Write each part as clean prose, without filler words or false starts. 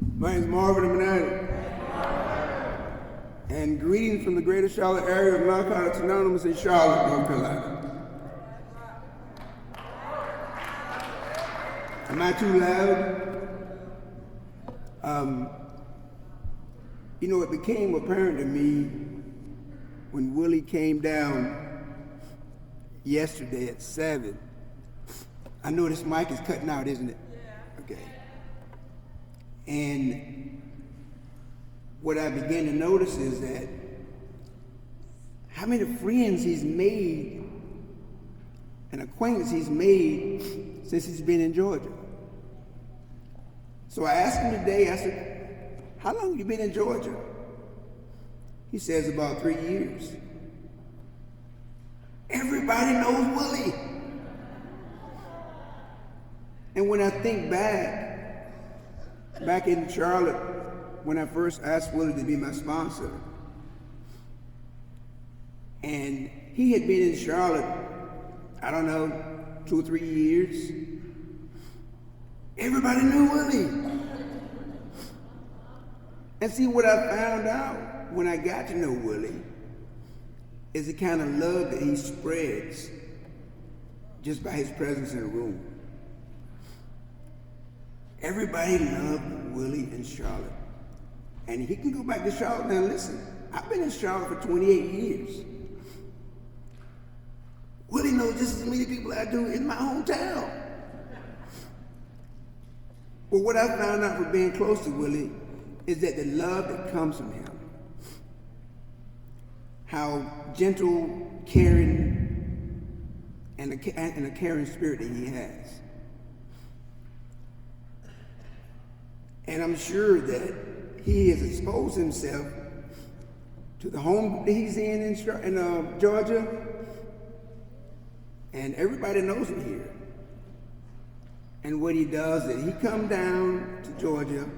My name is Marvin. I'm an addict. And greetings from the greater Charlotte area of Narcotics Anonymous in Charlotte, North Carolina. Am I too loud? It became apparent to me when Willie came down yesterday at 7. I know this mic is cutting out, isn't it? Okay. And what I began to notice is that how many friends he's made and acquaintances he's made since he's been in Georgia. So I asked him today, I said, how long have you been in Georgia? He says about 3 years. Everybody knows Willie. And when I think back in Charlotte, when I first asked Willie to be my sponsor, and he had been in Charlotte, I don't know, 2 or 3 years, everybody knew Willie. And see, what I found out when I got to know Willie is the kind of love that he spreads just by his presence in a room. Everybody loved Willie in Charlotte. And he can go back to Charlotte now. Listen, I've been in Charlotte for 28 years. Willie knows just as many people I do in my hometown. Well, what I found out from being close to Willie is that the love that comes from him, how gentle, caring, and a caring spirit that he has. And I'm sure that he has exposed himself to the home that he's in Georgia, and everybody knows him here. And what he does is he come down to Georgia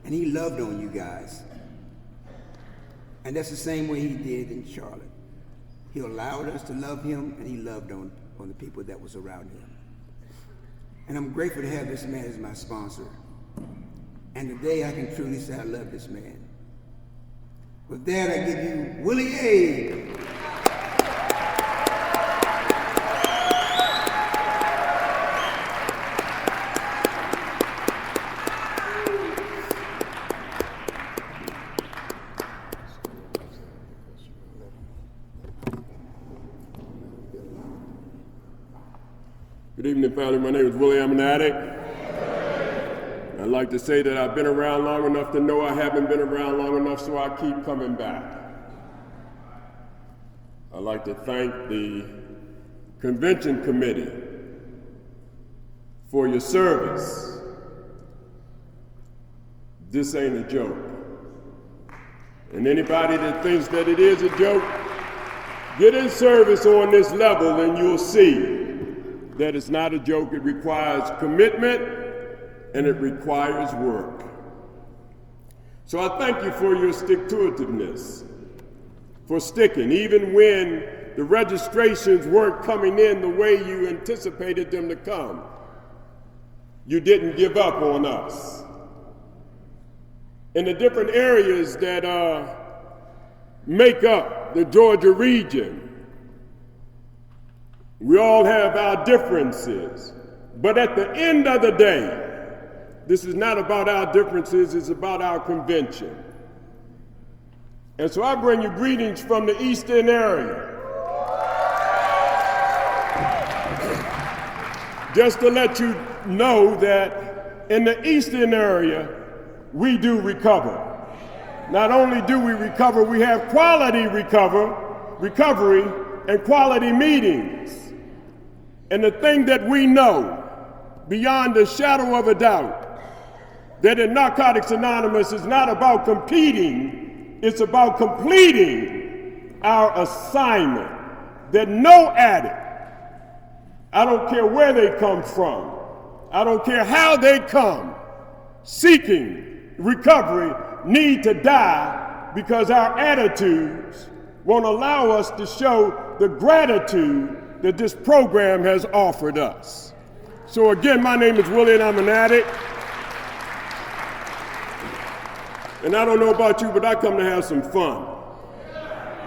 and he loved on you guys. And that's the same way he did in Charlotte. He allowed us to love him, and he loved on the people that was around him. And I'm grateful to have this man as my sponsor. And today I can truly say I love this man. With that, I give you Willie A. Good evening, family. My name is Willie. I'm an addict. I'd like to say that I've been around long enough to know I haven't been around long enough, so I keep coming back. I'd like to thank the convention committee for your service. This ain't a joke. And anybody that thinks that it is a joke, get in service on this level and you'll see that it's not a joke. It requires commitment and it requires work. So I thank you for your stick-to-itiveness, for sticking, even when the registrations weren't coming in the way you anticipated them to come. You didn't give up on us. In the different areas that make up the Georgia region, we all have our differences, but at the end of the day, this is not about our differences, it's about our convention. And so I bring you greetings from the Eastern area. Just to let you know that in the Eastern area, we do recover. Not only do we recover, we have quality recovery and quality meetings. And the thing that we know, beyond a shadow of a doubt, that in Narcotics Anonymous is not about competing, it's about completing our assignment. That no addict, I don't care where they come from, I don't care how they come, seeking recovery, need to die because our attitudes won't allow us to show the gratitude that this program has offered us. So again, my name is Willie and I'm an addict. And I don't know about you, but I come to have some fun.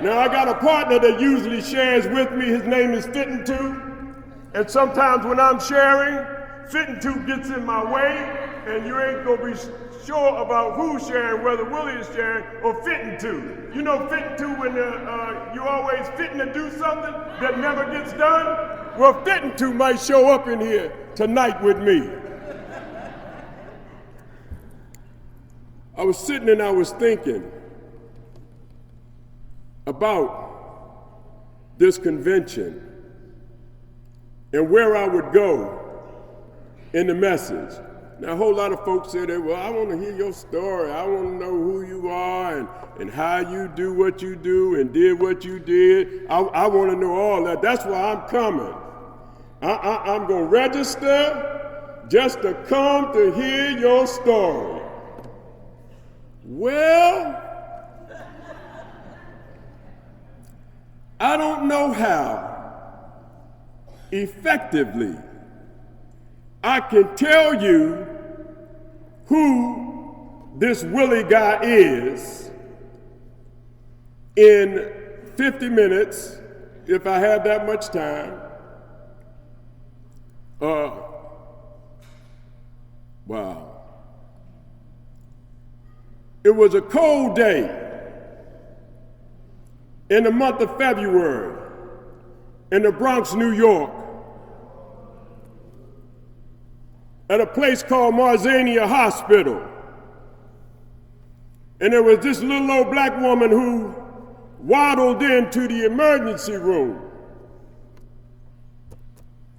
Now, I got a partner that usually shares with me. His name is Fitting Two. And sometimes when I'm sharing, Fitting Two gets in my way, and you ain't gonna be sure about who's sharing, whether Willie is sharing or Fitting Two. You know Fitting Two when you always fitting to do something that never gets done? Well, Fitting Two might show up in here tonight with me. I was sitting and I was thinking about this convention and where I would go in the message. Now, a whole lot of folks say that, well, I want to hear your story. I want to know who you are and how you do what you do and did what you did. I want to know all that. That's why I'm coming. I'm going to register just to come to hear your story. Well, I don't know how effectively I can tell you who this Willie guy is in 50 minutes, if I have that much time. Wow. It was a cold day in the month of February in the Bronx, New York, at a place called Marzania Hospital. And there was this little old black woman who waddled into the emergency room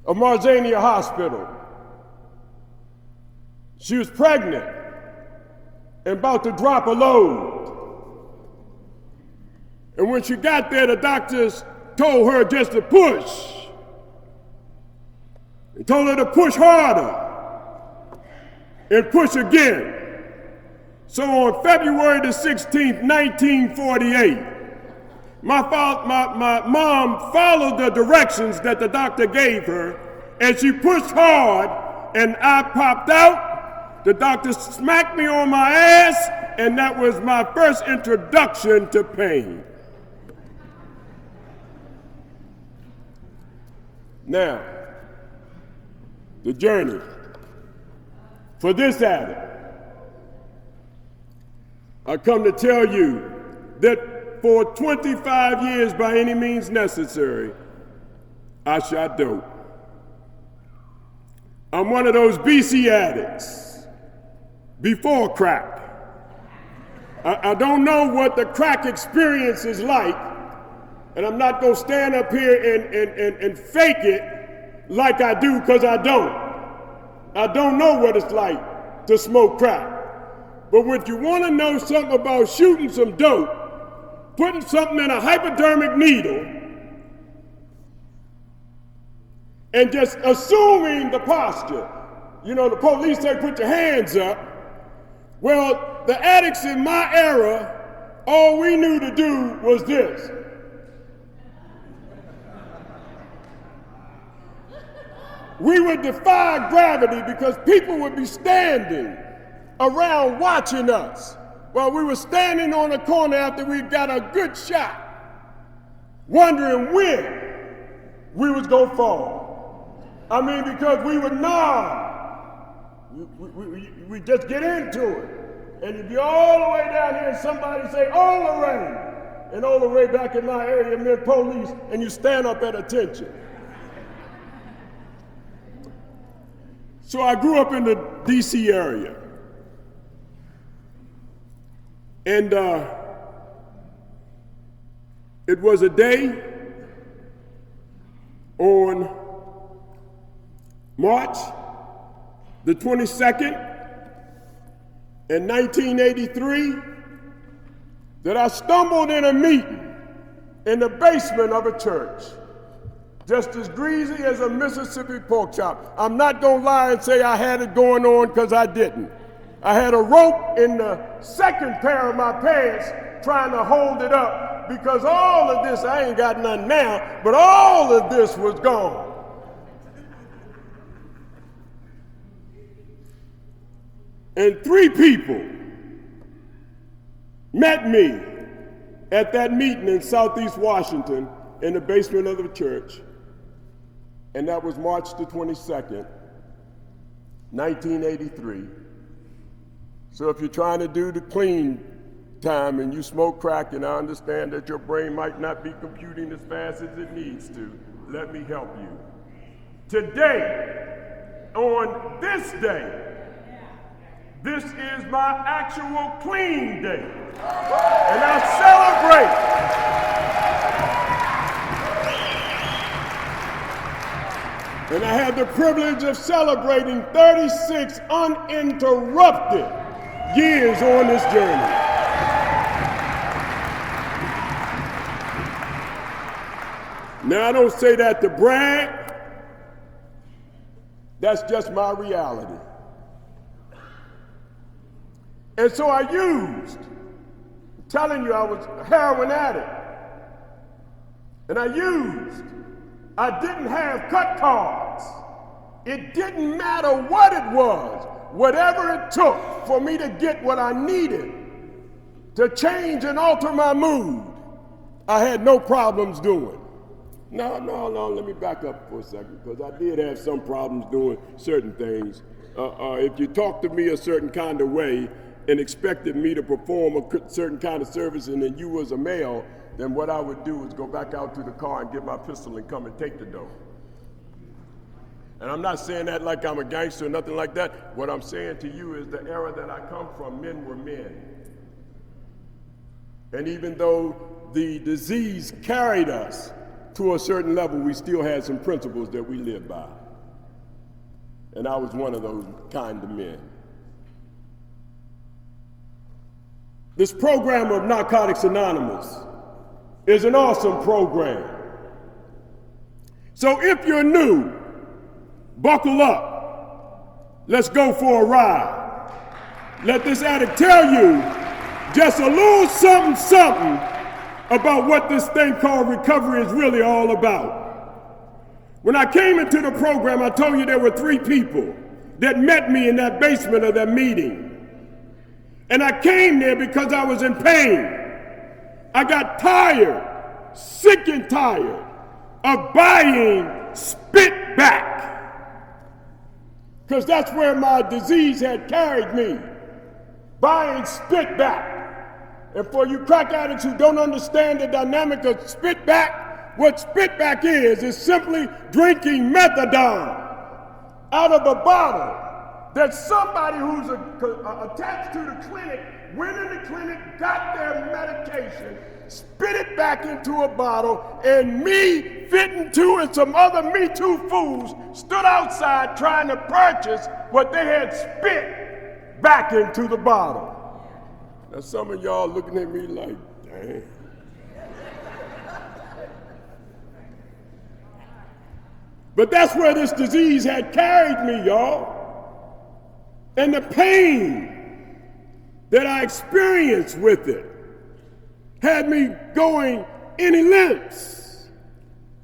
of Marzania Hospital. She was pregnant and about to drop a load. And when she got there, the doctors told her just to push. They told her to push harder and push again. So on February the 16th, 1948, my mom followed the directions that the doctor gave her, and she pushed hard, and I popped out. The doctor smacked me on my ass, and that was my first introduction to pain. Now, the journey for this addict. I come to tell you that for 25 years, by any means necessary, I shot dope. I'm one of those BC addicts. Before crack. I don't know what the crack experience is like, and I'm not going to stand up here and fake it like I do, because I don't. I don't know what it's like to smoke crack. But if you want to know something about shooting some dope, putting something in a hypodermic needle, and just assuming the posture, you know, the police say put your hands up. Well, the addicts in my era, all we knew to do was this. We would defy gravity because people would be standing around watching us while we were standing on the corner after we got a good shot, wondering when we was gonna fall. I mean, because we would nod. We just get into it. And if you're all the way down here and somebody say, Ola Ray, and Ola Ray back in my area meant police, and you stand up at attention. So I grew up in the DC area. And it was a day on March the 22nd in 1983 that I stumbled in a meeting in the basement of a church, just as greasy as a Mississippi pork chop. I'm not gonna lie and say I had it going on, because I didn't. I had a rope in the second pair of my pants trying to hold it up, because all of this, I ain't got none now, but all of this was gone. And 3 people met me at that meeting in Southeast Washington in the basement of the church, and that was March the 22nd, 1983. So if you're trying to do the clean time and you smoke crack, and I understand that your brain might not be computing as fast as it needs to, let me help you. Today, on this day, this is my actual clean day, and I celebrate. And I had the privilege of celebrating 36 uninterrupted years on this journey. Now, I don't say that to brag. That's just my reality. And so I used, I'm telling you, I was a heroin addict. And I didn't have cut cards. It didn't matter what it was, whatever it took for me to get what I needed to change and alter my mood, I had no problems doing. No, let me back up for a second, because I did have some problems doing certain things. If you talked to me a certain kind of way and expected me to perform a certain kind of service and then you was a male, then what I would do is go back out to the car and get my pistol and come and take the dough. And I'm not saying that like I'm a gangster or nothing like that. What I'm saying to you is the era that I come from, men were men. And even though the disease carried us to a certain level, we still had some principles that we lived by. And I was one of those kind of men. This program of Narcotics Anonymous is an awesome program. So if you're new, buckle up. Let's go for a ride. Let this addict tell you just a little something about what this thing called recovery is really all about. When I came into the program, I told you there were 3 people that met me in that basement of that meeting. And I came there because I was in pain. I got tired, sick and tired of buying spit back. Because that's where my disease had carried me, buying spit back. And for you crack addicts who don't understand the dynamic of spit back, what spit back is simply drinking methadone out of a bottle that somebody who's attached to the clinic went in the clinic, got their medication, spit it back into a bottle, and me, fitting to, and some other Me Too fools stood outside trying to purchase what they had spit back into the bottle. Now some of y'all looking at me like, dang. But that's where this disease had carried me, y'all. And the pain that I experienced with it had me going any lengths.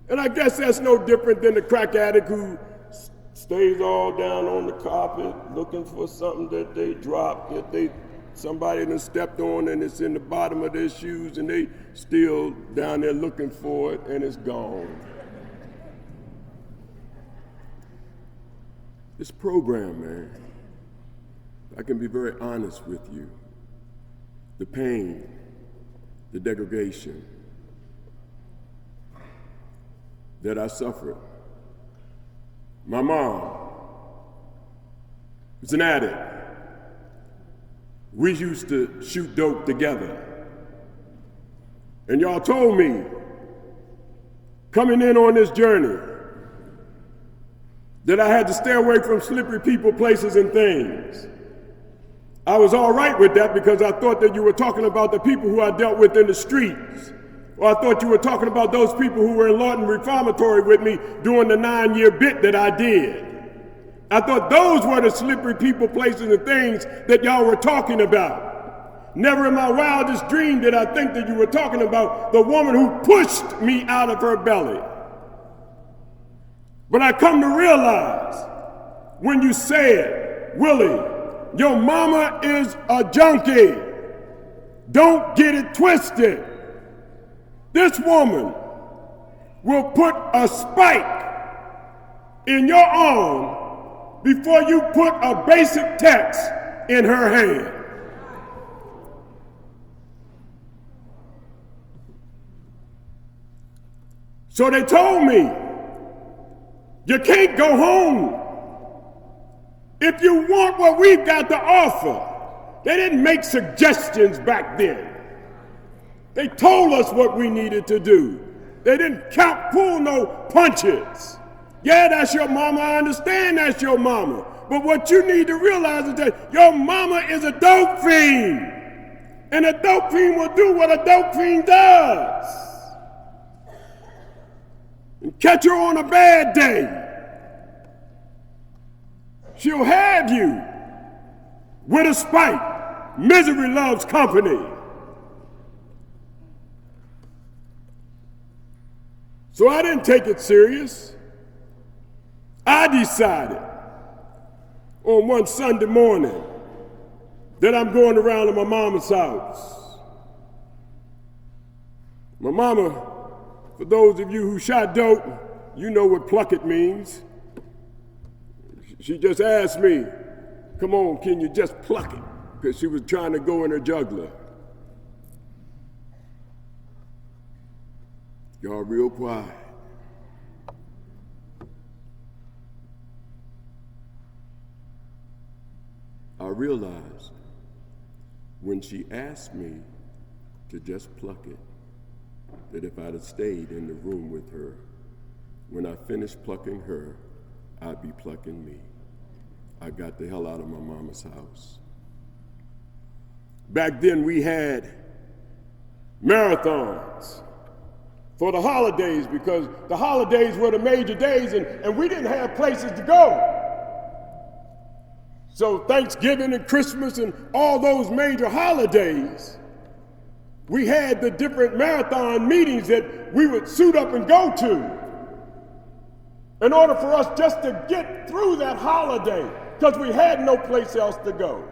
And I guess that's no different than the crack addict who stays all down on the carpet looking for something that they dropped, that somebody done stepped on and it's in the bottom of their shoes and they still down there looking for it and it's gone. This program, man, I can be very honest with you. The pain, the degradation that I suffered. My mom was an addict. We used to shoot dope together. And y'all told me, coming in on this journey, that I had to stay away from slippery people, places, and things. I was all right with that because I thought that you were talking about the people who I dealt with in the streets. Or I thought you were talking about those people who were in Lawton Reformatory with me doing the 9-year bit that I did. I thought those were the slippery people, places, and things that y'all were talking about. Never in my wildest dream did I think that you were talking about the woman who pushed me out of her belly. But I come to realize when you said, Willie, your mama is a junkie. Don't get it twisted. This woman will put a spike in your arm before you put a basic text in her hand. So they told me, you can't go home. If you want what we've got to offer, they didn't make suggestions back then. They told us what we needed to do. They didn't pull no punches. Yeah, that's your mama, I understand that's your mama. But what you need to realize is that your mama is a dope fiend. And a dope fiend will do what a dope fiend does. And catch her on a bad day. She'll have you with a spike. Misery loves company. So I didn't take it serious. I decided on one Sunday morning that I'm going around to my mama's house. My mama, for those of you who shot dope, you know what pluck it means. She just asked me, come on, can you just pluck it? Because she was trying to go in her jugular. Y'all real quiet. I realized when she asked me to just pluck it, that if I'd have stayed in the room with her, when I finished plucking her, I'd be plucking me. I got the hell out of my mama's house. Back then we had marathons for the holidays because the holidays were the major days and we didn't have places to go. So Thanksgiving and Christmas and all those major holidays, we had the different marathon meetings that we would suit up and go to in order for us just to get through that holiday because we had no place else to go.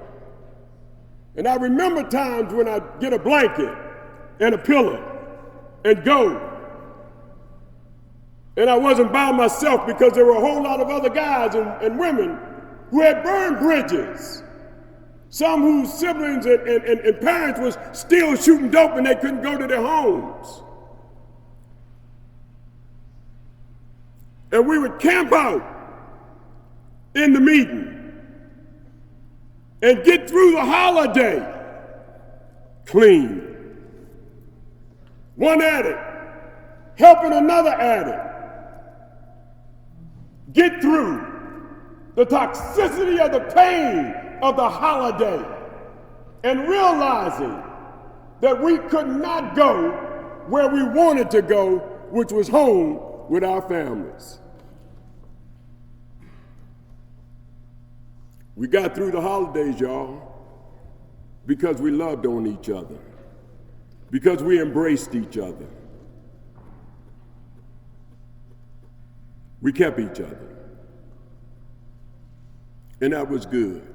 And I remember times when I'd get a blanket and a pillow and go. And I wasn't by myself because there were a whole lot of other guys and women who had burned bridges. Some whose siblings and parents was still shooting dope and they couldn't go to their homes. And we would camp out in the meeting and get through the holiday clean. One addict helping another addict get through the toxicity of the pain of the holiday and realizing that we could not go where we wanted to go, which was home with our families. We got through the holidays, y'all, because we loved on each other, because we embraced each other. We kept each other. And that was good.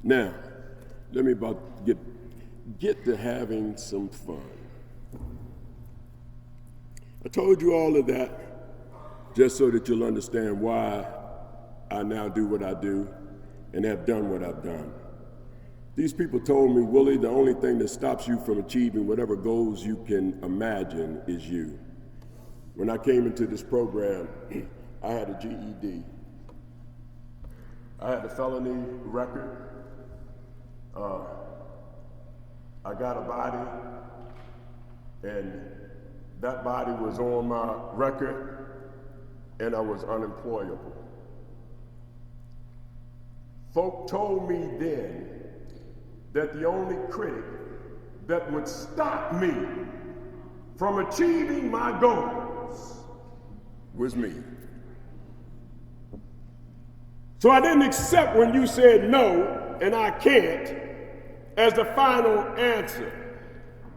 Now, let me about get to having some fun. I told you all of that just so that you'll understand why I now do what I do and have done what I've done. These people told me, Willie, the only thing that stops you from achieving whatever goals you can imagine is you. When I came into this program, I had a GED. I had a felony record. I got a body, and that body was on my record, and I was unemployable. Folk told me then that the only critic that would stop me from achieving my goals was me. So I didn't accept when you said no and I can't as the final answer.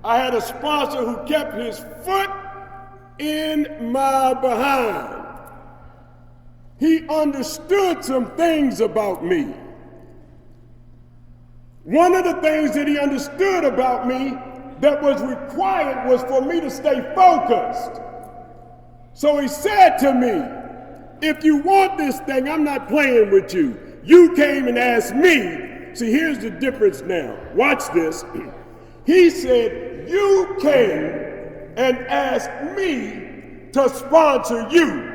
I had a sponsor who kept his foot in my behind. He understood some things about me. One of the things that he understood about me that was required was for me to stay focused. So he said to me, if you want this thing, I'm not playing with you. You came and asked me. See, here's the difference now. Watch this. He said, you came and asked me to sponsor you.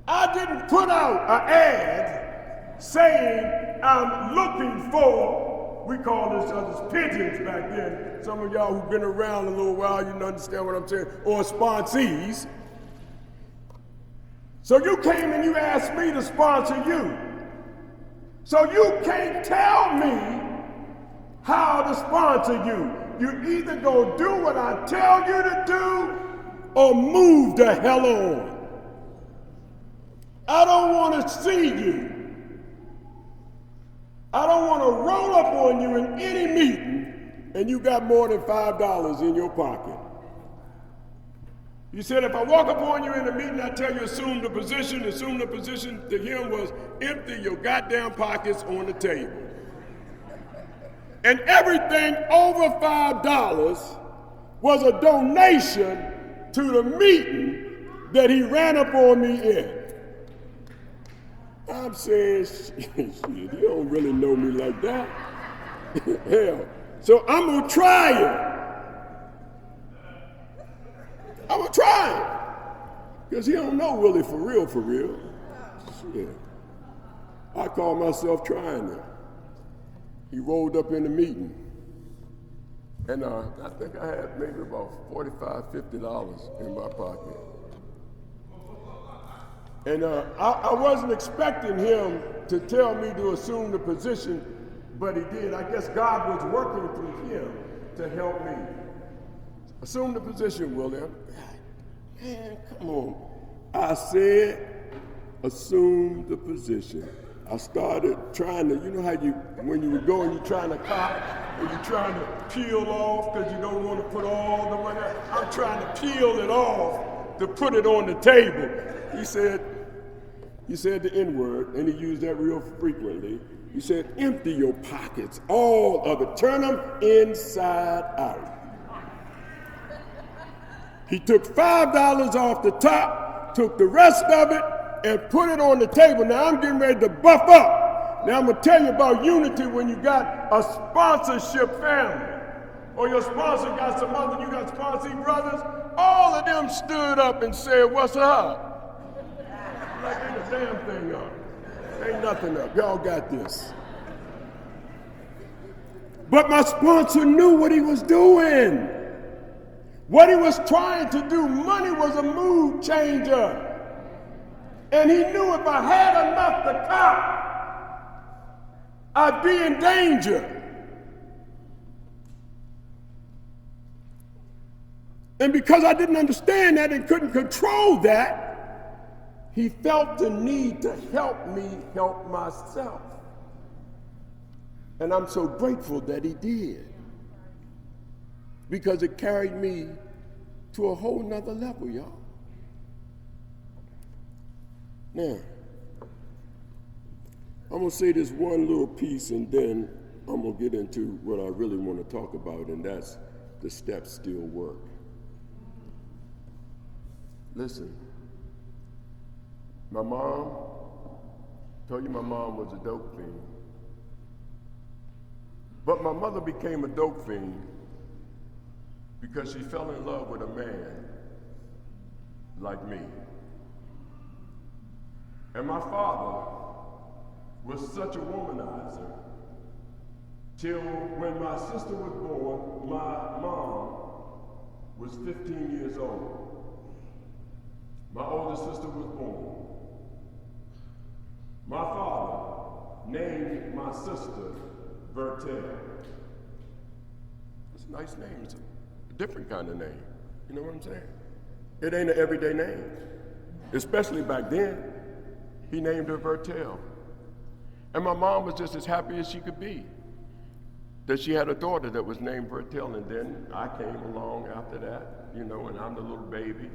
I didn't put out an ad saying I'm looking for, we call this others pigeons back then. Some of y'all who've been around a little while, you understand what I'm saying, or sponsees. So you came and you asked me to sponsor you. So you can't tell me how to sponsor you. You either go do what I tell you to do or move the hell on. I don't want to see you. I don't want to roll up on you in any meeting and you got more than $5 in your pocket. You said if I walk up on you in a meeting, I tell you assume the position. Assume the position to him was empty your goddamn pockets on the table. And everything over $5 was a donation to the meeting that he ran up on me in. I'm saying, shit, you don't really know me like that. Hell, so I'm gonna try it. I'm gonna try it. Because he don't know really for real, for real. Shit. I call myself trying it. He rolled up in the meeting. And I think I had maybe about $45, $50 in my pocket. And I wasn't expecting him to tell me to assume the position, but he did. I guess God was working through him to help me. Assume the position, William. Man, come on. I said, assume the position. I started trying to, you know how you, when you would go and you're trying to cop, and you're trying to peel off because you don't want to put all the money. I'm trying to peel it off to put it on the table. He said the N-word, and he used that real frequently. He said, empty your pockets, all of it. Turn them inside out. He took $5 off the top, took the rest of it, and put it on the table. Now I'm getting ready to buff up. Now I'm gonna tell you about unity when you got a sponsorship family. Or your sponsor got some other, you got sponsee brothers. All of them stood up and said, what's up? Like ain't a damn thing up. Ain't nothing up. Y'all got this. But my sponsor knew what he was doing. What he was trying to do, money was a mood changer. And he knew if I had enough to cop, I'd be in danger. And because I didn't understand that and couldn't control that, he felt the need to help me help myself. And I'm so grateful that he did. Because it carried me to a whole nother level, y'all. Now, I'm gonna say this one little piece and then I'm gonna get into what I really want to talk about, and that's the steps still work. Listen, my mom, told you my mom was a dope fiend. But my mother became a dope fiend because she fell in love with a man like me. And my father was such a womanizer till when my sister was born, my mom was 15 years old. My older sister was born. My father named my sister Bertel. It's a nice name. It's a different kind of name. You know what I'm saying? It ain't an everyday name. Especially back then, he named her Bertel. And my mom was just as happy as she could be that she had a daughter that was named Bertel. And then I came along after that, you know, and I'm the little baby.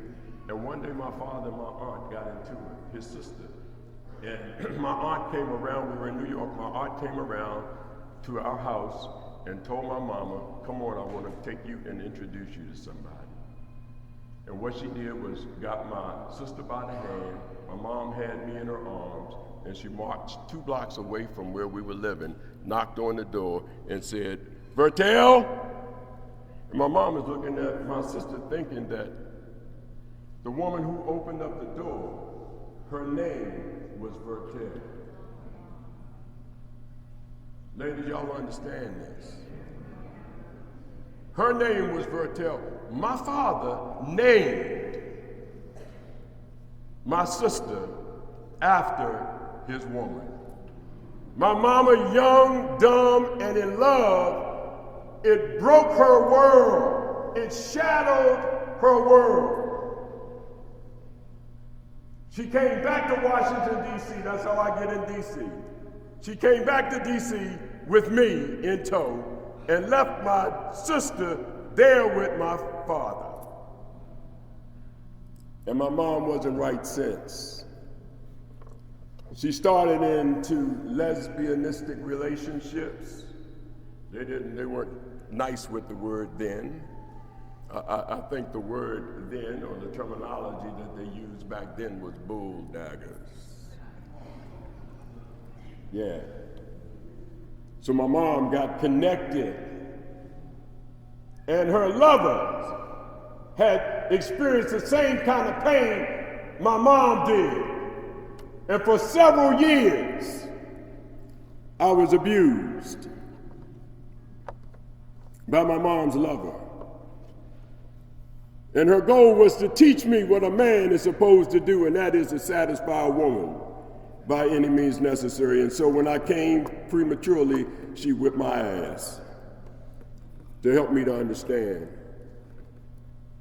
And one day my father and my aunt got into it, his sister. And my aunt came around, we were in New York, my aunt came around to our house and told my mama, come on, I want to take you and introduce you to somebody. And what she did was got my sister by the hand, my mom had me in her arms, and she marched 2 blocks away from where we were living, knocked on the door and said, Vertel? And my mom was looking at my sister thinking that the woman who opened up the door, her name was Vertel. Ladies, y'all understand this. Her name was Vertel. My father named my sister after his woman. My mama, young, dumb, and in love, it broke her world. It shadowed her world. She came back to Washington, D.C. That's how I get in D.C. She came back to D.C. with me in tow and left my sister there with my father. And my mom wasn't right since. She started into lesbianistic relationships. They weren't nice with the word then. I think the word then, or the terminology that they used back then, was bull daggers. Yeah. So my mom got connected, and her lovers had experienced the same kind of pain my mom did. And for several years, I was abused by my mom's lover. And her goal was to teach me what a man is supposed to do, and that is to satisfy a woman by any means necessary. And so when I came prematurely, she whipped my ass to help me to understand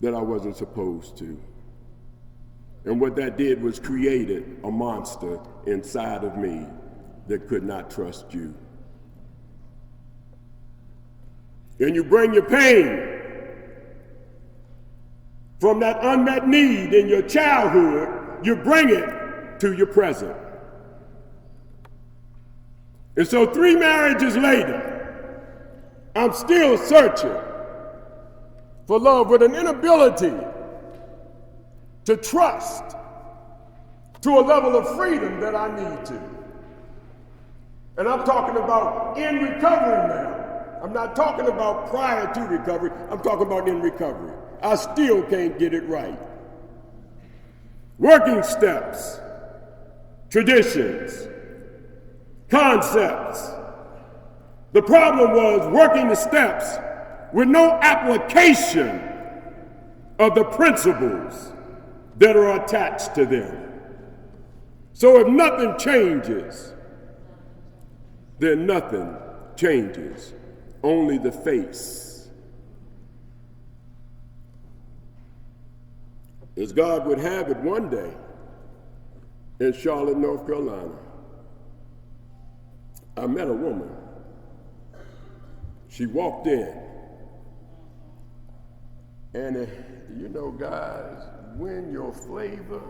that I wasn't supposed to. And what that did was created a monster inside of me that could not trust you. And you bring your pain from that unmet need in your childhood, you bring it to your present. And so 3 marriages later, I'm still searching for love with an inability to trust to a level of freedom that I need to. And I'm talking about in recovery now. I'm not talking about prior to recovery, I'm talking about in recovery. I still can't get it right. Working steps, traditions, concepts. The problem was working the steps with no application of the principles that are attached to them. So if nothing changes, then nothing changes, only the face. As God would have it, one day in Charlotte, North Carolina, I met a woman. She walked in, and you know, guys, when your flavor,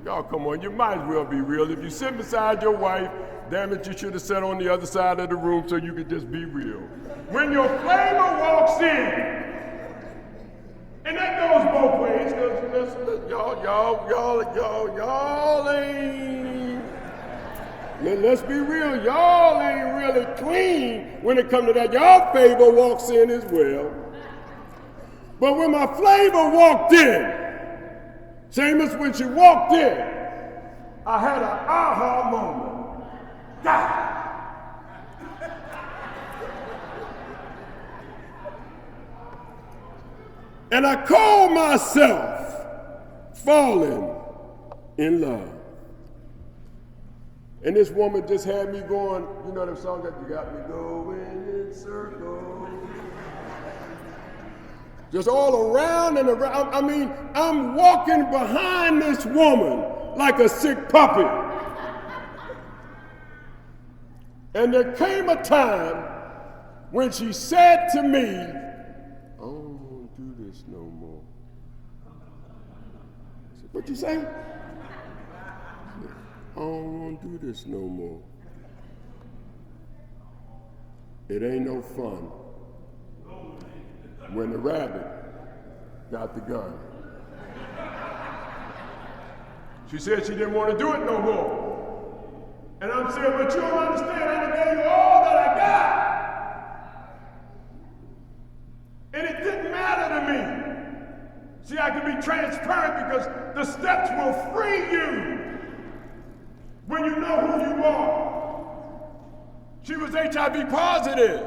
y'all come on, you might as well be real. If you sit beside your wife, damn it, you should have sat on the other side of the room so you could just be real. When your flavor walks in, and that goes both ways, because y'all ain't, let's be real, y'all ain't really clean when it comes to that. Y'all flavor walks in as well. But when my flavor walked in, same as when she walked in, I had an aha moment. God. And I called myself falling in love. And this woman just had me going, you know that song that you got me going in circles. Just all around and around. I mean, I'm walking behind this woman like a sick puppy. And there came a time when she said to me, I don't want to do this no more. I said, what'd you say? I don't want to do this no more. It ain't no fun when the rabbit got the gun. She said she didn't want to do it no more. And I'm saying, but you don't understand, I done gave you all that I got. And it didn't matter to me. See, I can be transparent because the steps will free you when you know who you are. She was HIV positive,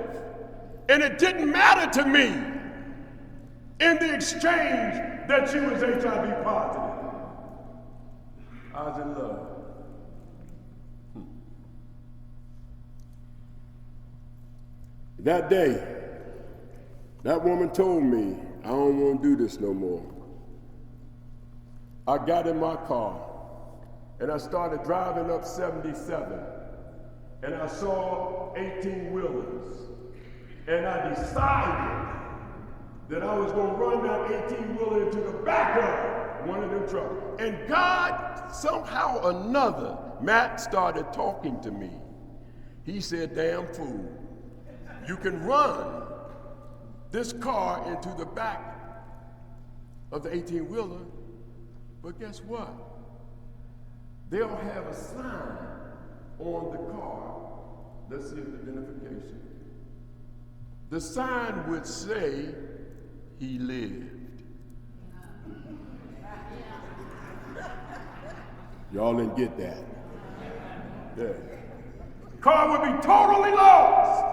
and it didn't matter to me in the exchange that she was HIV positive. I was in love. That day, that woman told me, I don't want to do this no more. I got in my car and I started driving up 77 and I saw 18-wheelers and I decided that I was going to run that 18-wheeler into the back of one of them trucks. And God, somehow or another, Matt started talking to me. He said, damn fool, you can run this car into the back of the 18-wheeler, but guess what? They'll have a sign on the car that says identification. The sign would say, he lived. Y'all didn't get that. Yeah. Car would be totally lost.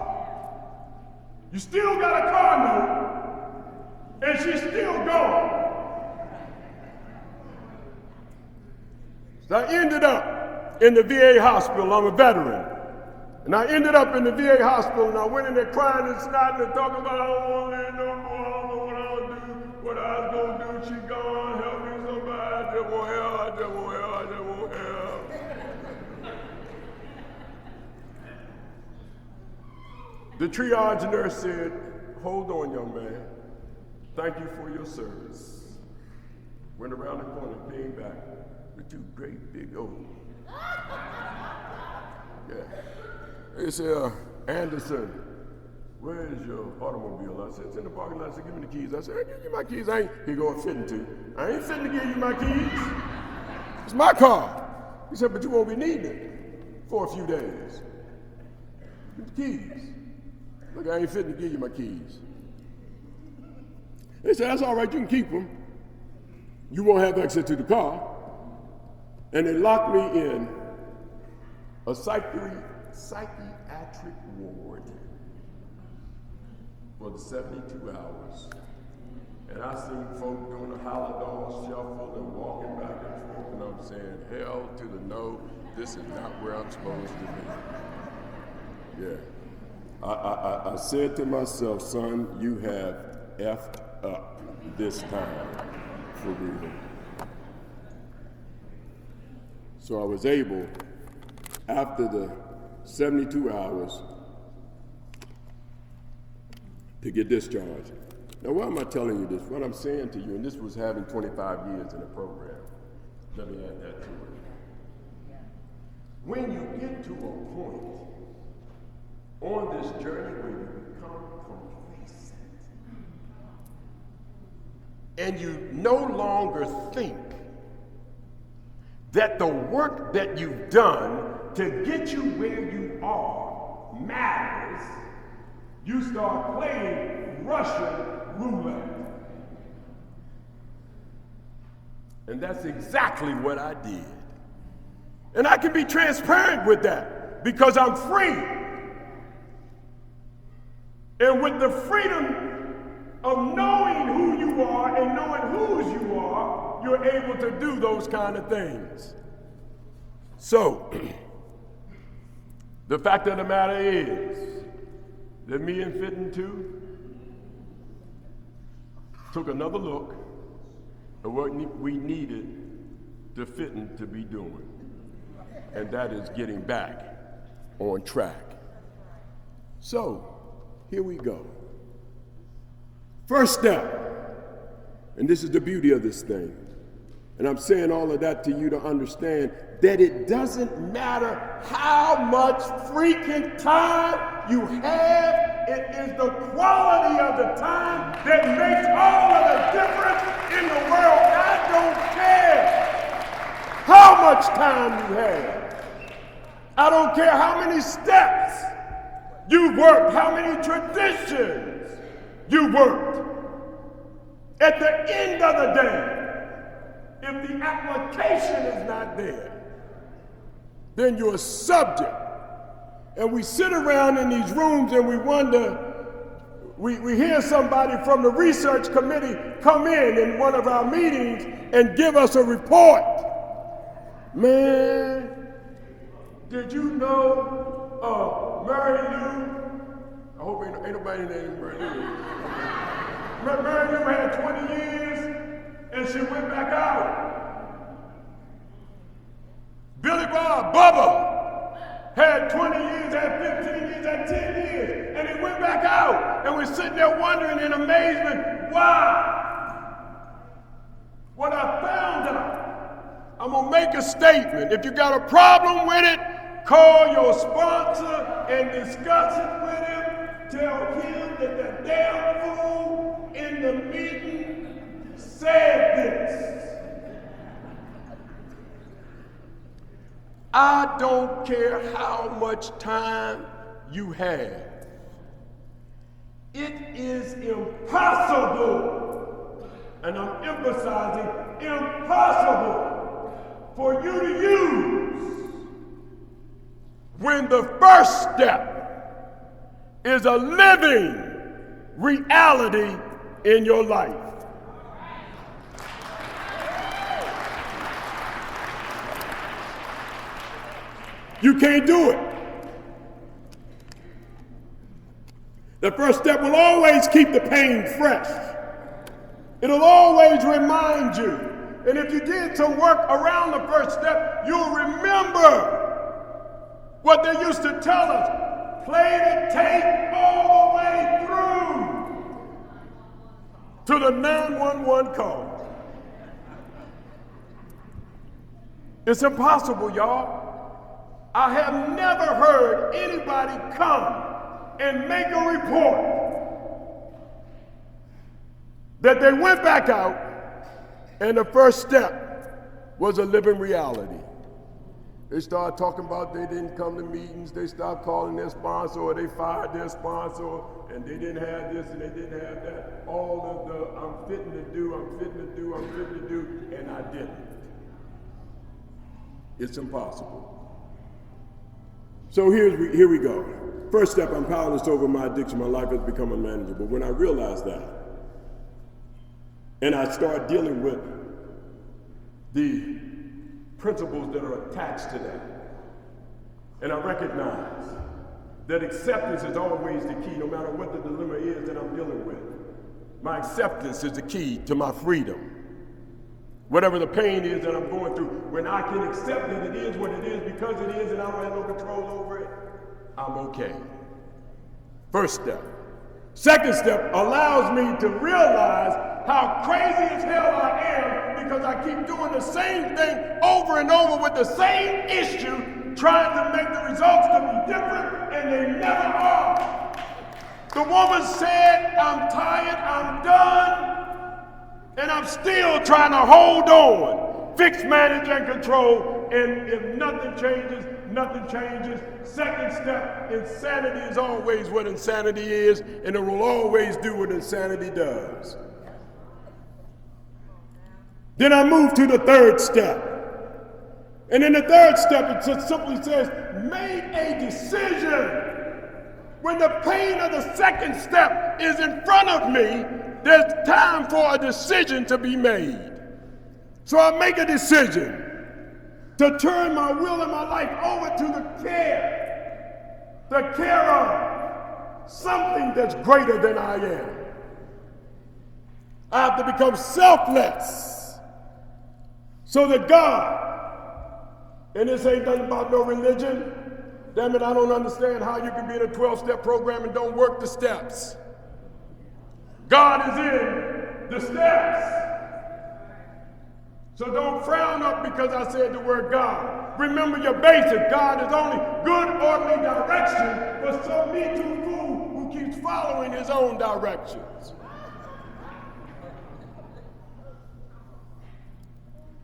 You still got a car note, and she's still gone. So I ended up in the VA hospital. I'm a veteran. And I ended up in the VA hospital, and I went in there crying and snotting and talking about, I don't want to live no more, I don't know what I'll do, what I was going to do, she gone, help me somebody, I just want help, I just want help, I just want help. The triage nurse said, hold on, young man, thank you for your service. Went around the corner, came back with two great big old. Yeah. They said, Anderson, where is your automobile? I said, it's in the parking lot. I said, give me the keys. I said, I give you my keys. He go, fitting to. I ain't fitting to give you my keys. It's my car. He said, but you won't be needing it for a few days. Give the keys. Look, I ain't fitting to give you my keys. They said, that's all right, you can keep them. You won't have access to the car. And they locked me in a psychiatric ward for the 72 hours. And I seen folk doing the Holocaust shuffle and walking back and forth, and I'm saying, hell to the no, this is not where I'm supposed to be. Yeah. I said to myself, son, you have effed up this time for real. So I was able, after the 72 hours, to get discharged. Now, why am I telling you this? What I'm saying to you, and this was having 25 years in the program. Let me add that to it. When you get to a point on this journey where you become complacent, and you no longer think that the work that you've done to get you where you are matters, you start playing Russian roulette. And that's exactly what I did. And I can be transparent with that because I'm free. And with the freedom of knowing who you are and knowing whose you are, you're able to do those kind of things. So, the fact of the matter is that me and Fitting Two took another look at what we needed the Fitting to be doing, and that is getting back on track. So, here we go. First step, and this is the beauty of this thing, and I'm saying all of that to you to understand that it doesn't matter how much freaking time you have, it is the quality of the time that makes all of the difference in the world. I don't care how much time you have. I don't care how many steps you worked, how many traditions you worked. At the end of the day, if the application is not there, then you're a subject. And we sit around in these rooms and we wonder, we hear somebody from the research committee come in one of our meetings and give us a report. Man, did you know Mary Lou? I hope ain't nobody named Mary Lou. Mary Lou had 20 years and she went back out. Billy Bob, Bubba, had 20 years, had 15 years, had 10 years, and he went back out. And we're sitting there wondering in amazement, why? What I found out, I'm gonna make a statement. If you got a problem with it, call your sponsor and discuss it with him. Tell him that the damn fool in the meeting said this. I don't care how much time you have. It is impossible, and I'm emphasizing impossible, for you to use when the first step is a living reality in your life. You can't do it. The first step will always keep the pain fresh. It'll always remind you. And if you did some work around the first step, you'll remember what they used to tell us. Play the tape all the way through to the 911 call. It's impossible, y'all. I have never heard anybody come and make a report that they went back out and the first step was a living reality. They started talking about they didn't come to meetings, they stopped calling their sponsor, or they fired their sponsor, and they didn't have this and they didn't have that. All of the I'm fitting to do, and I didn't. It's impossible. So here we go. First step, I'm powerless over my addiction. My life has become unmanageable. When I realized that, and I start dealing with the principles that are attached to that, and I recognize that acceptance is always the key, no matter what the dilemma is that I'm dealing with. My acceptance is the key to my freedom. Whatever the pain is that I'm going through, when I can accept that it is what it is because it is and I don't have no control over it, I'm okay. First step. Second step allows me to realize how crazy as hell I am because I keep doing the same thing over and over with the same issue, trying to make the results to be different, and they never are. The woman said, I'm tired, I'm done. And I'm still trying to hold on, fix, manage, and control. And if nothing changes, nothing changes. Second step, insanity is always what insanity is, and it will always do what insanity does. Then I move to the third step. And in the third step, it just simply says, make a decision. When the pain of the second step is in front of me, there's time for a decision to be made. So I make a decision to turn my will and my life over to the care of something that's greater than I am. I have to become selfless so that God, and this ain't nothing about no religion. Damn it, I don't understand how you can be in a 12-step program and don't work the steps. God is in the steps. So don't frown up because I said the word God. Remember your basic. God is only good, orderly direction for some Me Too fool who keeps following his own directions.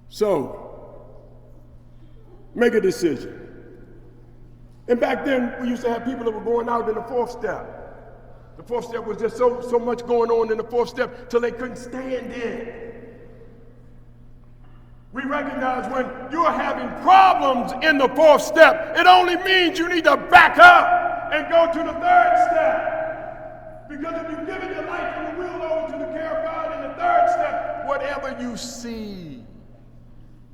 So, make a decision. And back then, we used to have people that were going out in the fourth step. The fourth step was just so much going on in the fourth step till they couldn't stand it. We recognize when you're having problems in the fourth step, it only means you need to back up and go to the third step. Because if you've given your life and your will over to the care of God in the third step, whatever you see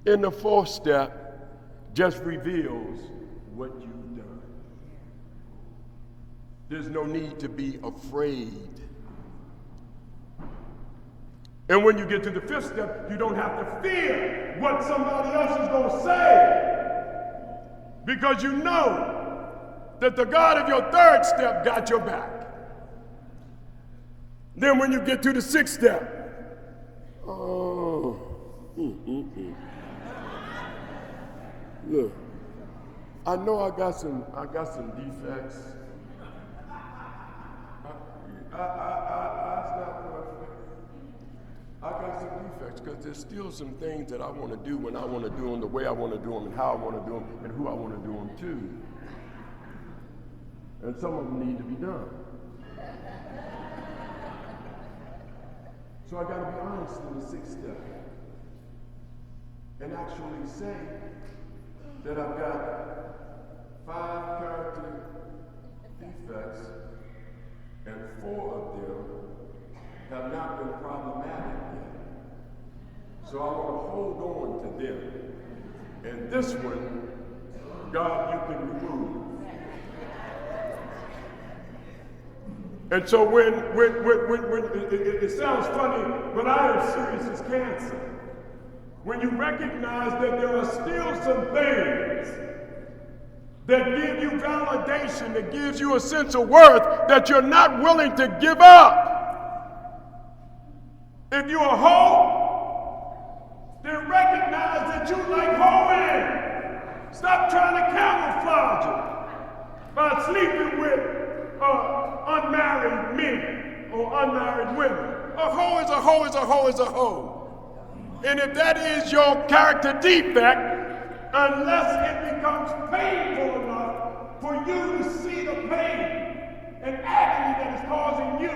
in the fourth step just reveals what you've done. There's no need to be afraid. And when you get to the fifth step, you don't have to fear what somebody else is going to say. Because you know that the God of your third step got your back. Then when you get to the sixth step, look, I know I got some defects. I got some defects because there's still some things that I want to do when I want to do them, the way I want to do them, and how I want to do them, and who I want to do them to. And some of them need to be done. So I got to be honest in the sixth step and actually say that I've got 5 character defects and 4 of them have not been problematic yet. So I want to hold on to them. And this one, God, you can remove. And so when it sounds funny, but I am serious as cancer. When you recognize that there are still some things that give you validation, that gives you a sense of worth that you're not willing to give up. If you're a hoe, then recognize that you like hoeing. Stop trying to camouflage it by sleeping with unmarried men or unmarried women. A hoe is a hoe is a hoe is a hoe. And if that is your character defect, unless it becomes painful enough for you to see the pain and agony that is causing you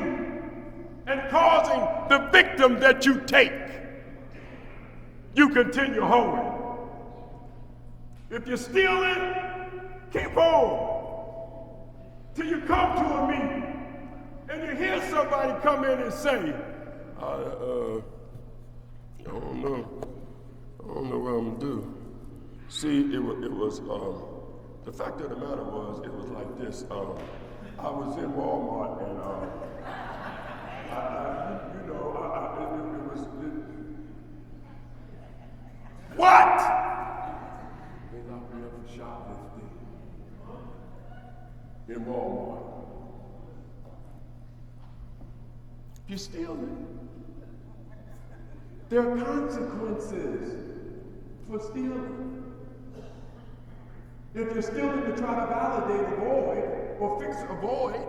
and causing the victim that you take, you continue hoeing. If you're stealing, keep on till you come to a meeting and you hear somebody come in and say, I don't know what I'm gonna do. See, it was the fact of the matter was, it was like this. I was in Walmart and what? They locked me up for shoplifting in Walmart. If you're stealing, there are consequences for stealing. If you're stealing to try to validate a void or fix a void,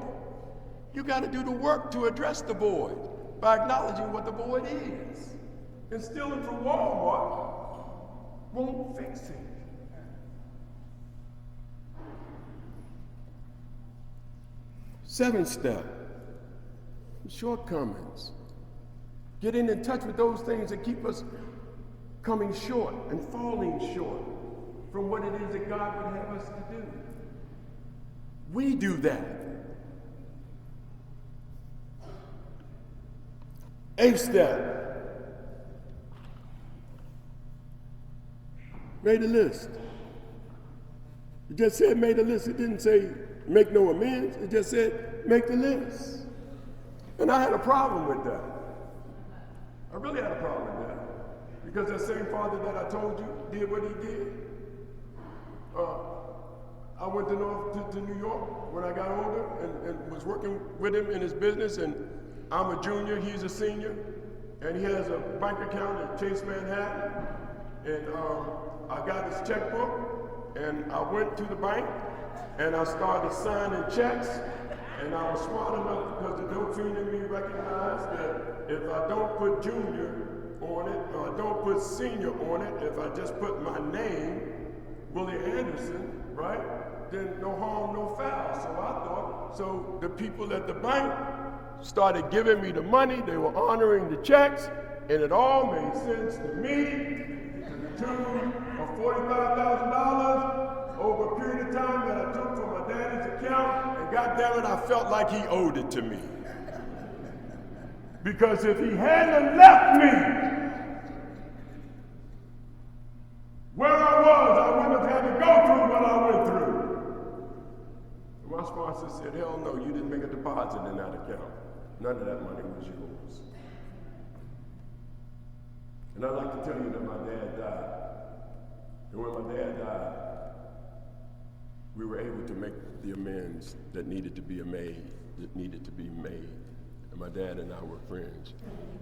you got to do the work to address the void by acknowledging what the void is. And stealing from Walmart won't fix it. Seventh step, shortcomings. Getting in touch with those things that keep us coming short and falling short from what it is that God would have us to do. We do that. Eighth step. Made a list. It just said made a list. It didn't say make no amends. It just said make the list. And I had a problem with that. I really had a problem with that. Because that same father that I told you did what he did. I went to New York when I got older and was working with him in his business, and I'm a junior, he's a senior, and he has a bank account at Chase Manhattan, And I got his checkbook, and I went to the bank, and I started signing checks, and I was smart enough because the dope fiend in me recognized that if I don't put junior on it, or I don't put senior on it, if I just put my name, Willie Anderson, right, then no harm, no foul. So I thought, so the people at the bank started giving me the money, they were honoring the checks, and it all made sense to me, to the tune of $45,000 over a period of time that I took from my daddy's account, and goddammit, I felt like he owed it to me. Because if he hadn't left me where I was, I wouldn't have had to go through what I went through. My sponsor said, hell no, you didn't make a deposit in that account. None of that money was yours. And I'd like to tell you that my dad died. And when my dad died, we were able to make the amends that needed to be made. And my dad and I were friends.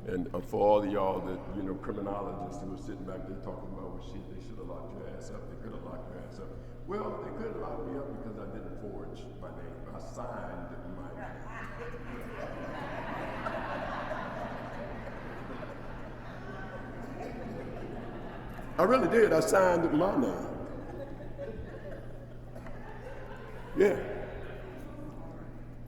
And for all of y'all that, criminologists who were sitting back there talking about, well, shit, they should have locked your ass up. They could have locked your ass up. Well, they could have locked me up because I didn't forge my name. I signed my name. I really did. I signed my name. Yeah.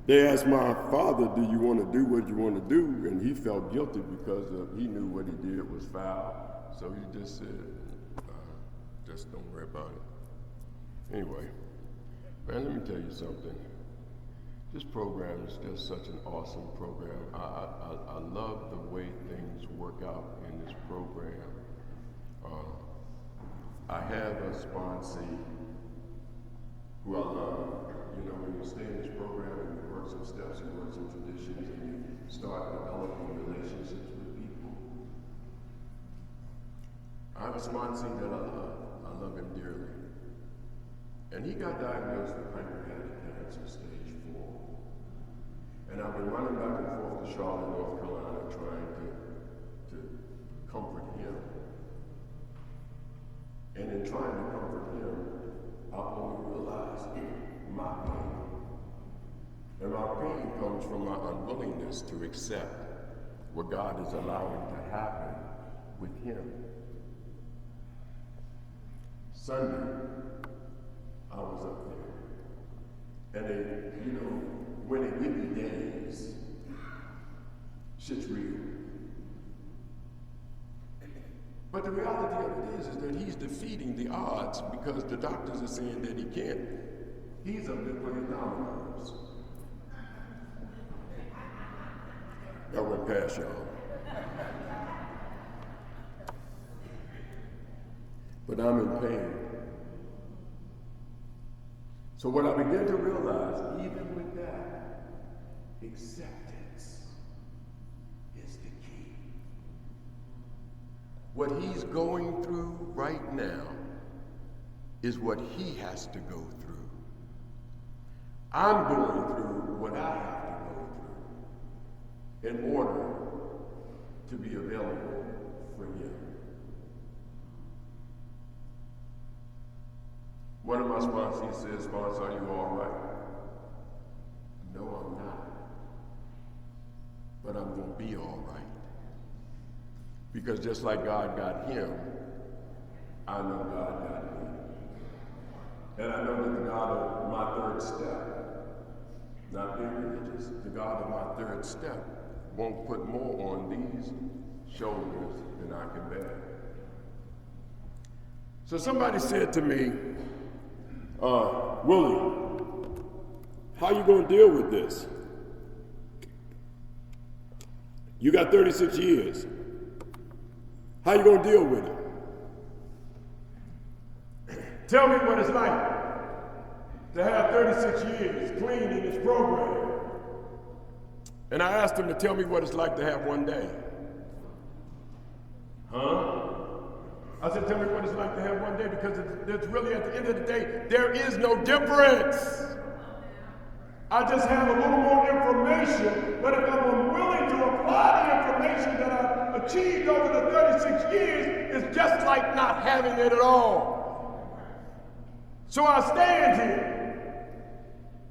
They asked my father, do you want to do what you want to do? And he felt guilty because he knew what he did was foul. So he just said, just don't worry about it. Anyway, man, let me tell you something. This program is just such an awesome program. I love the way things work out in this program. I have a sponsee who I love. When you stay in this program and you work some steps and work some traditions and you start developing relationships with people. I have a sponsee that I love. I love him dearly. And he got diagnosed with pancreatic cancer, stage 4. And I've been running back and forth to Charlotte, North Carolina, trying to comfort him. And in trying to comfort him, I only realized my pain. And my pain comes from my unwillingness to accept what God is allowing to happen with him. Sunday, I was up there. And when they give you days, shit's real. But the reality of it is that he's defeating the odds because the doctors are saying that he can't. He's up there playing dominoes. That went past y'all. But I'm in pain. So what I began to realize, even with that, acceptance is the key. What he's going through right now is what he has to go through. I'm going through what I have to go through in order to be available for him. One of my sponsors says, "Sponsor, are you all right?" No, I'm not. But I'm going to be all right. Because just like God got him, I know God got me. And I know that the God of my third step, not being religious, the God of my third step won't put more on these shoulders than I can bear. So somebody said to me, Willie, how you gonna deal with this? You got 36 years. How you gonna deal with it? Tell me what it's like to have 36 years clean in this program. And I asked him to tell me what it's like to have one day. Huh? I said, tell me what it's like to have one day, because it's really, at the end of the day, there is no difference. I just have a little more information, but if I'm willing to apply the information that I achieved over the 36 years is just like not having it at all. So I stand here,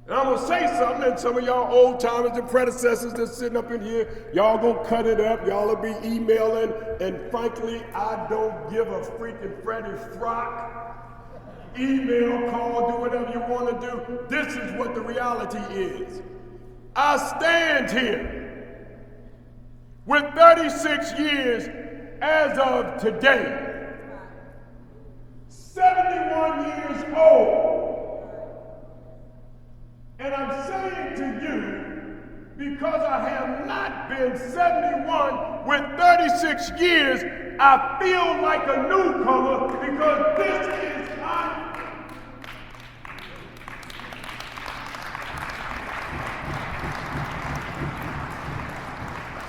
and I'm gonna say something, and some of y'all old timers and predecessors that's sitting up in here, y'all gonna cut it up, y'all will be emailing, and frankly, I don't give a freaking Freddy frock. Email, call, do whatever you want to do. This is what the reality is. I stand here with 36 years as of today, 71 years old. And I'm saying to you, because I have not been 71 with 36 years, I feel like a newcomer because this is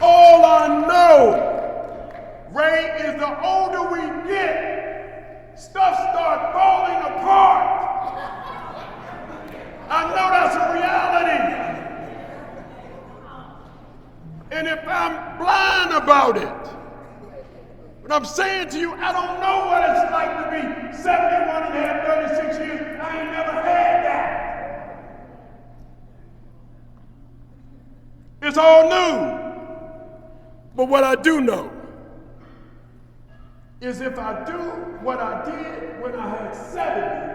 all I know, Ray, is the older we get, stuff starts falling apart. I know that's a reality. And if I'm blind about it, but I'm saying to you, I don't know what it's like to be 71 and a half, 36 years. I ain't never had that. It's all new. But what I do know is if I do what I did when I had 70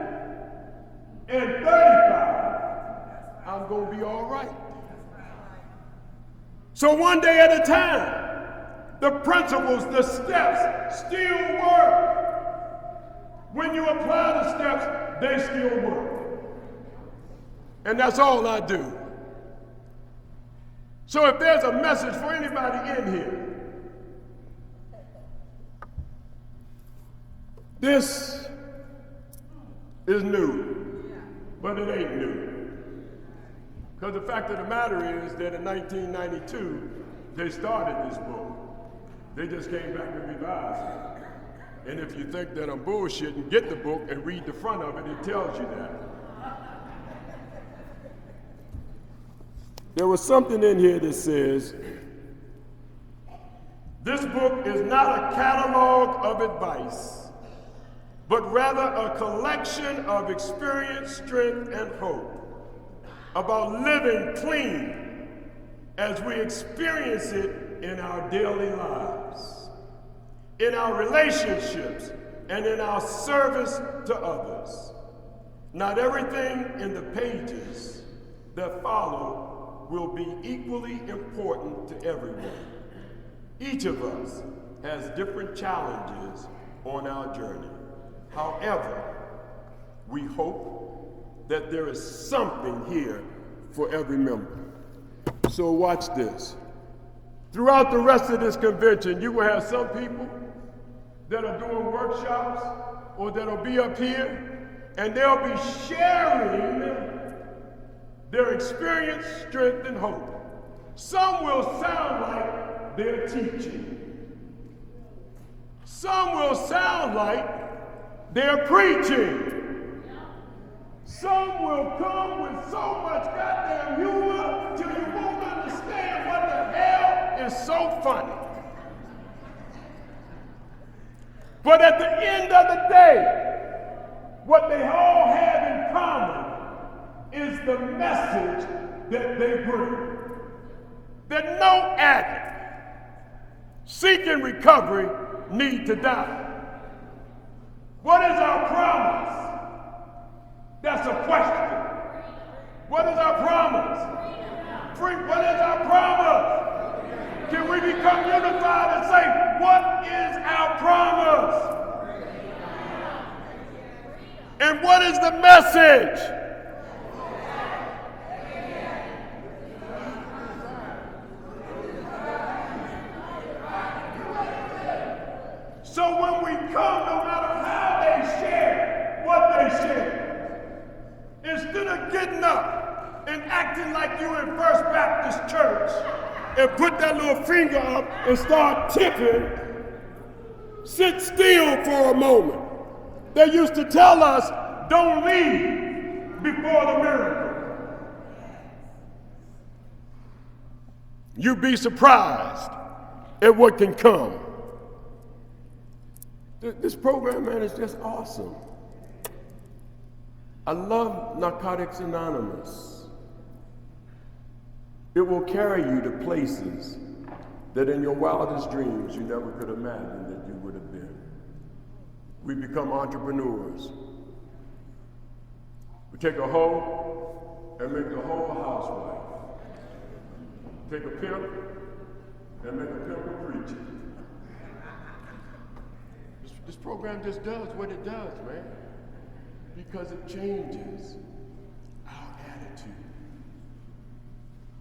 and 35, I'm going to be all right. So one day at a time, the principles, the steps still work. When you apply the steps, they still work. And that's all I do. So if there's a message for anybody in here, this is new, but it ain't new. Because the fact of the matter is that in 1992, they started this book. They just came back and revised it. And if you think that I'm bullshitting, get the book and read the front of it. It tells you that. There was something in here that says, this book is not a catalog of advice, but rather a collection of experience, strength, and hope about living clean as we experience it in our daily lives, in our relationships, and in our service to others. Not everything in the pages that follow will be equally important to everyone. Each of us has different challenges on our journey. However, we hope that there is something here for every member. So watch this. Throughout the rest of this convention, you will have some people that are doing workshops or that'll be up here, and they'll be sharing their experience, strength, and hope. Some will sound like they're teaching. Some will sound like they're preaching. Some will come with so much goddamn humor till you won't understand what the hell is so funny. But at the end of the day, what they all have in common is the message that they bring. That no addict seeking recovery need to die. What is our promise? That's a question. What is our promise? Free. What is our promise? Can we become unified and say, what is our promise? And what is the message? So when we come, no matter how they share what they share, instead of getting up and acting like you in First Baptist Church and put that little finger up and start tipping, sit still for a moment. They used to tell us, don't leave before the miracle. You'd be surprised at what can come. This program, man, is just awesome. I love Narcotics Anonymous. It will carry you to places that in your wildest dreams you never could imagine that you would have been. We become entrepreneurs. We take a hoe and make the hoe a housewife. Take a pimp and make a pimp a preacher. This program just does what it does, man, because it changes our attitude.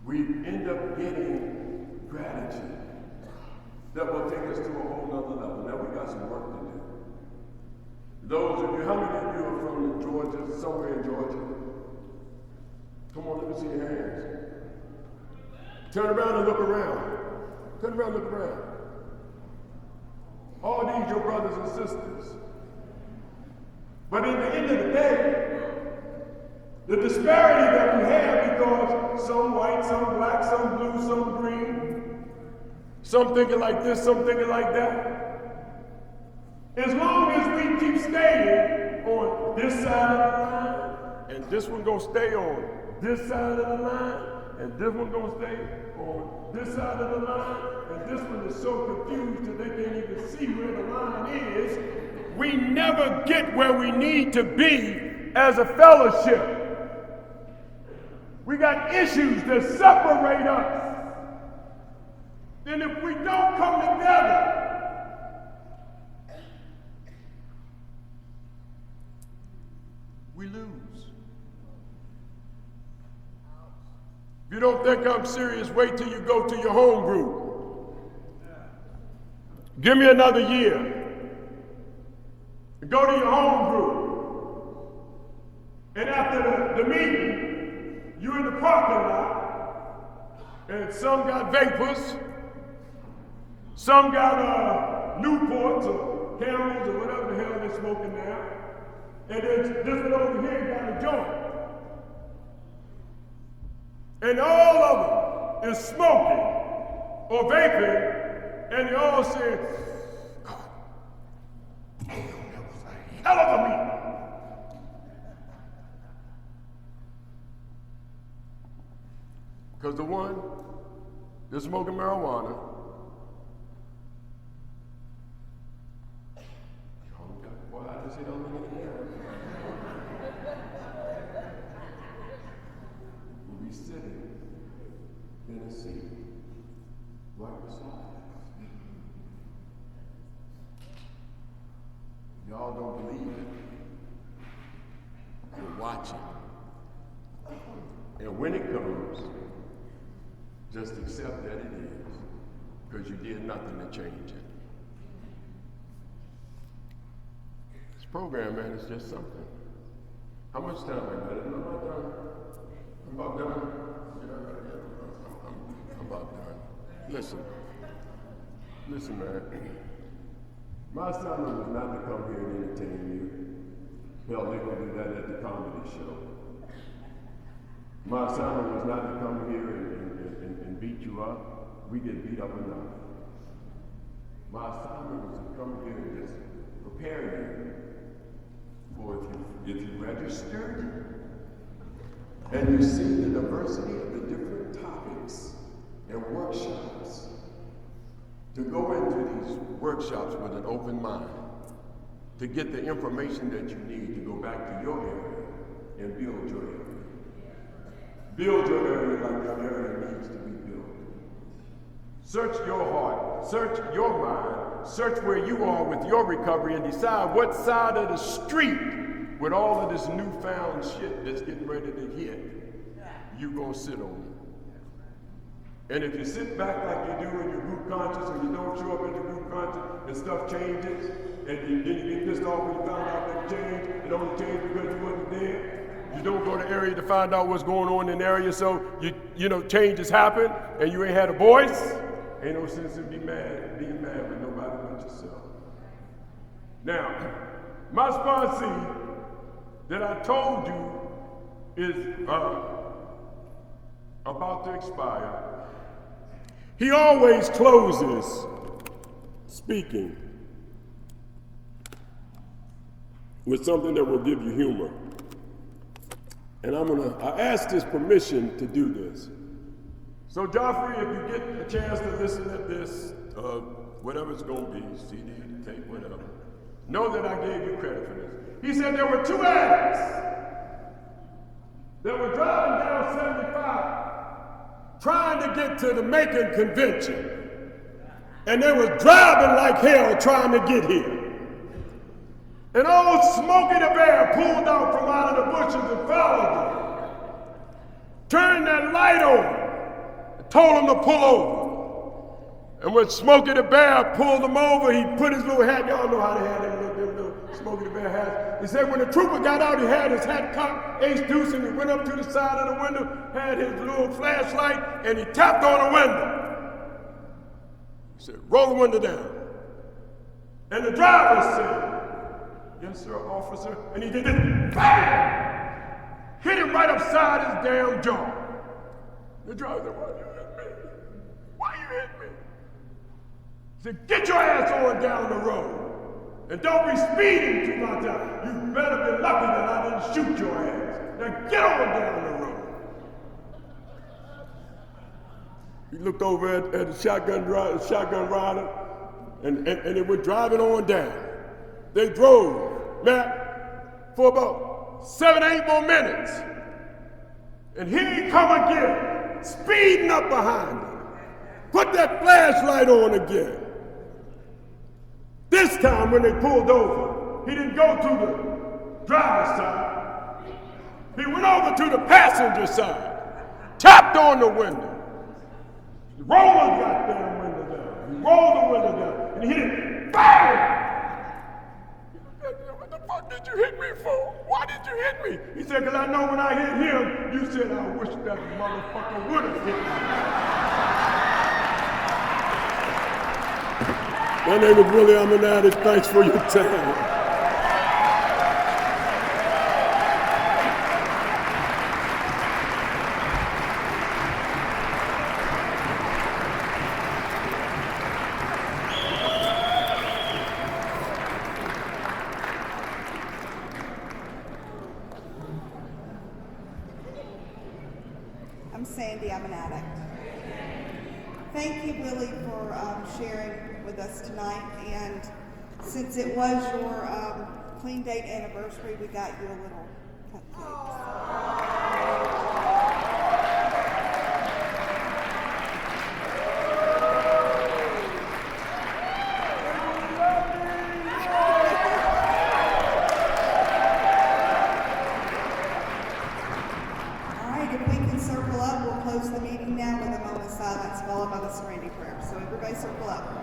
We end up getting gratitude that will take us to a whole nother level. Now we got some work to do. Those of you, how many of you are from Georgia, somewhere in Georgia? Come on, let me see your hands. Turn around and look around. Turn around and look around. All these your brothers and sisters. But in the end of the day, the disparity that we have, because some white, some black, some blue, some green, some thinking like this, some thinking like that. As long as we keep staying on this side of the line, and this one gonna stay on this side of the line, and this one gonna stay on this side of the line, and this one is so confused that they can't even see where the line is, we never get where we need to be as a fellowship. We got issues that separate us. And if we don't come together, we lose. If you don't think I'm serious, wait till you go to your home group. Give me another year. Go to your home group. And after the meeting, you're in the parking lot, and some got vapors, some got Newports or Camels or whatever the hell they're smoking now, and then this one over here got a joint. And all of them is smoking or vaping, and they all say, God, damn, that was a hell of a meeting. Because the one that's smoking marijuana, boy, I just hit on the we'll be sitting in a seat right beside us. Y'all don't believe it. You're watching. And when it comes, just accept that it is, because you did nothing to change it. This program, man, is just something. How much time I got? I'm about done. I'm about done. I'm about done. Listen, man. My assignment was not to come here and entertain you. Hell, they're gonna do that at the comedy show. My assignment was not to come here and beat you up. We get beat up enough. My assignment was to come here and just prepare you for if you registered and you see the diversity of the different topics and workshops, to go into these workshops with an open mind, to get the information that you need to go back to your area and build your area. Build your area like your area needs to be built. Search your heart, search your mind, search where you are with your recovery, and decide what side of the street with all of this newfound shit that's getting ready to hit, you gonna sit on it. And if you sit back like you do in your group conscious and you don't show up at your group conscious and stuff changes, and then you get pissed off when you found out that it changed, it only changed because you wasn't there. You don't go to the area to find out what's going on in the area, so you know changes happen and you ain't had a voice. Ain't no sense in being mad with nobody but yourself. Now, my sponsee that I told you is about to expire. He always closes speaking with something that will give you humor. And I asked his permission to do this. So Joffrey, if you get a chance to listen to this, whatever it's gonna be, CD, tape, whatever, know that I gave you credit for this. He said there were two addicts that were driving down 75 trying to get to the Macon convention. And they was driving like hell trying to get here. And old Smokey the Bear pulled out from out of the bushes and followed them. Turned that light on and told him to pull over. And when Smokey the Bear pulled him over, he put his little hat, y'all know how they had them little Smokey the Bear hats. He said when the trooper got out, he had his hat cocked, ace deuce, and he went up to the side of the window, had his little flashlight, and he tapped on the window. He said, roll the window down. And the driver said, yes, sir, officer. And he did this, bang! Hit him right upside his damn jaw. The driver said, why you hit me? Why you hit me? He said, get your ass on down the road. And don't be speeding too much time. You better be lucky that I didn't shoot your ass. Now get on down the road. He looked over at the shotgun rider, and they were driving on down. They drove, Matt, for about 7, 8 more minutes. And here he come again, speeding up behind him. Put that flashlight on again. This time when they pulled over, he didn't go to the driver's side. He went over to the passenger side, tapped on the window. Roll the goddamn window down. He rolled the window down, and he hit it, bang! What the fuck did you hit me for? Why did you hit me? He said, because I know when I hit him, you said, I wish that motherfucker would have hit me. My name is Willie. I'm an addict. Thanks for your time. I'm Sandy, I'm an addict. Thank you, Willie, for sharing with us tonight. And since it was your clean date anniversary, we got you a little cupcakes. Close the meeting now with a moment of silence followed by the serenity prayer. So everybody circle up.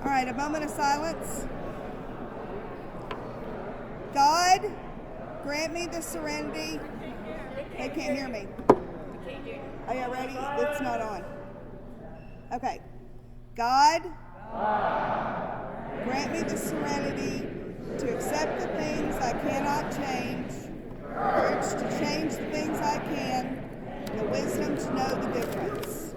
All right, a moment of silence. God, grant me the serenity. They can't hear me. Are you ready? It's not on. Okay. God, grant me the serenity to accept the things I cannot change courage to change the things I can, and the wisdom to know the difference.